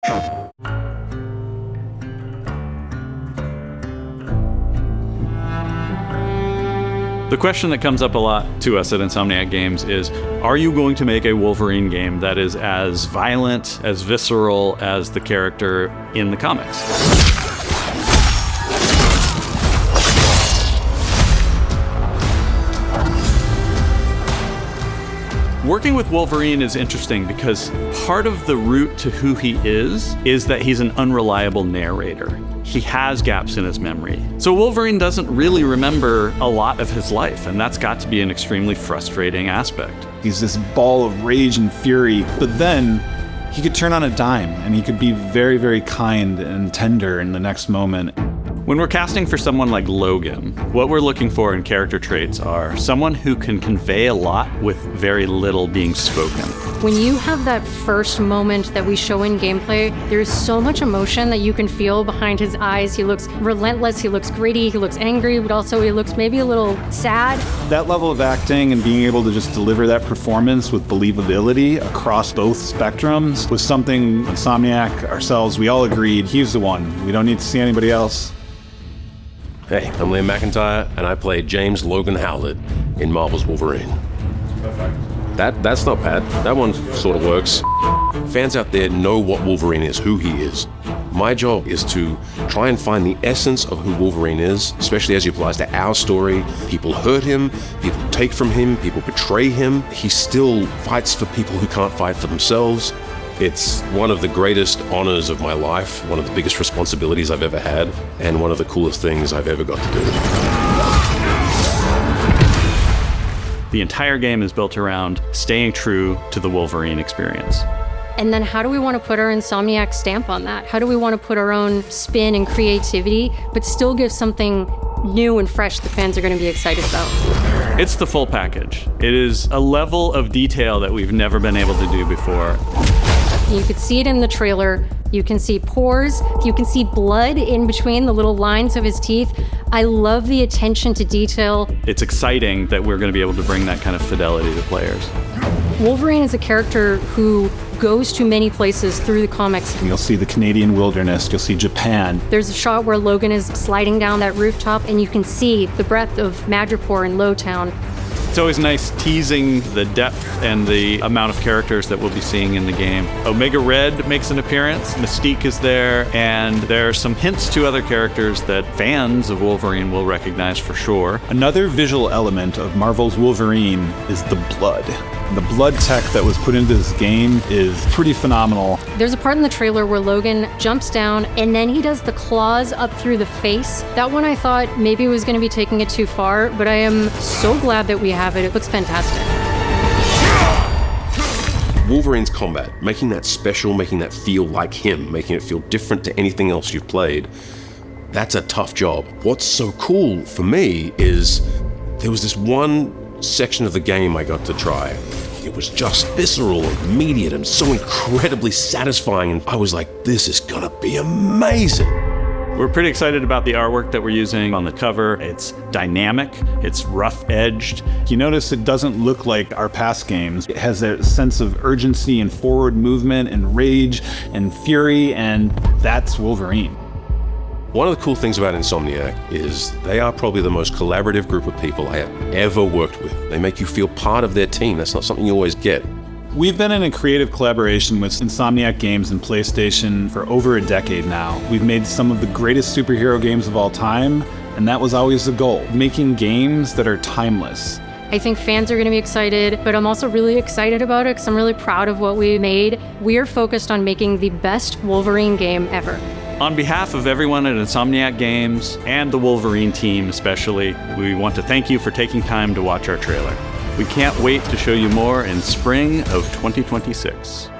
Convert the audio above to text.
The question that comes up a lot to us at Insomniac Games is, are you going to make a Wolverine game that is as violent, as visceral as the character in the comics? Working with Wolverine is interesting because part of the route to who he is that he's an unreliable narrator. He has gaps in his memory. So Wolverine doesn't really remember a lot of his life, and that's got to be an extremely frustrating aspect. He's this ball of rage and fury, but then he could turn on a dime, and he could be very, very kind and tender in the next moment. When we're casting for someone like Logan, what we're looking for in character traits are someone who can convey a lot with very little being spoken. When you have that first moment that we show in gameplay, there's so much emotion that you can feel behind his eyes. He looks relentless, he looks gritty, he looks angry, but also he looks maybe a little sad. That level of acting and being able to just deliver that performance with believability across both spectrums was something Insomniac, ourselves, we all agreed he's the one. We don't need to see anybody else. Hey, I'm Liam McIntyre, and I play James Logan Howlett in Marvel's Wolverine. Perfect. That's not bad. That one sort of works. Fans out there know what Wolverine is, who he is. My job is to try and find the essence of who Wolverine is, especially as it applies to our story. People hurt him, people take from him, people betray him. He still fights for people who can't fight for themselves. It's one of the greatest honors of my life, one of the biggest responsibilities I've ever had, and one of the coolest things I've ever got to do. The entire game is built around staying true to the Wolverine experience. And then how do we want to put our Insomniac stamp on that? How do we want to put our own spin and creativity, but still give something new and fresh that fans are going to be excited about? It's the full package. It is a level of detail that we've never been able to do before. You could see it in the trailer. You can see pores. You can see blood in between the little lines of his teeth. I love the attention to detail. It's exciting that we're going to be able to bring that kind of fidelity to players. Wolverine is a character who goes to many places through the comics. You'll see the Canadian wilderness, you'll see Japan. There's a shot where Logan is sliding down that rooftop, and you can see the breadth of Madripoor in Lowtown. It's always nice teasing the depth and the amount of characters that we'll be seeing in the game. Omega Red makes an appearance, Mystique is there, and there are some hints to other characters that fans of Wolverine will recognize for sure. Another visual element of Marvel's Wolverine is the blood. The blood tech that was put into this game is pretty phenomenal. There's a part in the trailer where Logan jumps down and then he does the claws up through the face. That one I thought maybe was going to be taking it too far, but I am so glad that we have it. It looks fantastic. Wolverine's combat, making that special, making that feel like him, making it feel different to anything else you've played, that's a tough job. What's so cool for me is there was this one section of the game I got to try. It was just visceral and immediate and so incredibly satisfying, and I was like, this is gonna be amazing. We're pretty excited about the artwork that we're using on the cover. It's dynamic, it's rough-edged. You notice it doesn't look like our past games. It has a sense of urgency and forward movement and rage and fury, and that's Wolverine. One of the cool things about Insomniac is they are probably the most collaborative group of people I have ever worked with. They make you feel part of their team. That's not something you always get. We've been in a creative collaboration with Insomniac Games and PlayStation for over a decade now. We've made some of the greatest superhero games of all time, and that was always the goal, making games that are timeless. I think fans are going to be excited, but I'm also really excited about it because I'm really proud of what we made. We are focused on making the best Wolverine game ever. On behalf of everyone at Insomniac Games and the Wolverine team especially, we want to thank you for taking time to watch our trailer. We can't wait to show you more in spring of 2026.